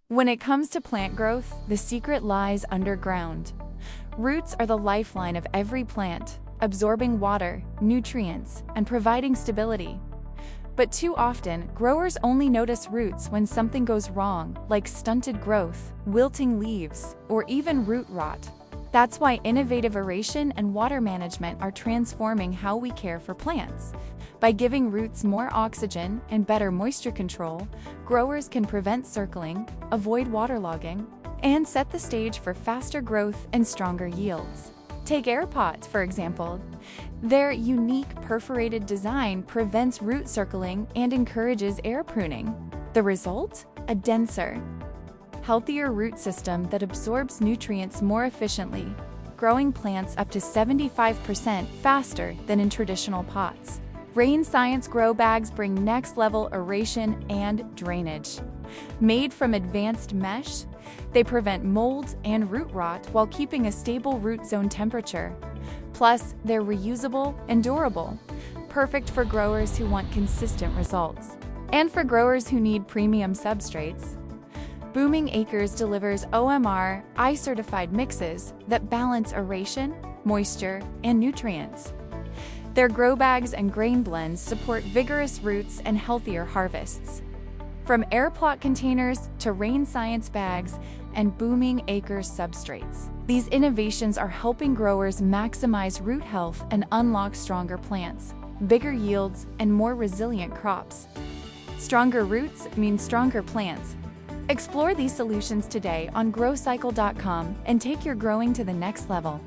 When it comes to plant growth, the secret lies underground. Roots are the lifeline of every plant, absorbing water, nutrients, and providing stability. But too often, growers only notice roots when something goes wrong, like stunted growth, wilting leaves, or even root rot. That's why innovative aeration and water management are transforming how we care for plants. By giving roots more oxygen and better moisture control, growers can prevent circling, avoid waterlogging, and set the stage for faster growth and stronger yields. Take AirPot, for example. Their unique perforated design prevents root circling and encourages air pruning. The result? A denser, healthier root system that absorbs nutrients more efficiently, growing plants up to 75% faster than in traditional pots. Rain Science grow bags bring next-level aeration and drainage. Made from advanced mesh, they prevent mold and root rot while keeping a stable root zone temperature. Plus, they're reusable and durable, perfect for growers who want consistent results. And for growers who need premium substrates, Booming Acres delivers OMR I-certified mixes that balance aeration, moisture, and nutrients. Their grow bags and grain blends support vigorous roots and healthier harvests. From AirPlot containers to Rain Science bags and Booming Acres substrates, these innovations are helping growers maximize root health and unlock stronger plants, bigger yields, and more resilient crops. Stronger roots mean stronger plants. Explore these solutions today on growcycle.com and take your growing to the next level.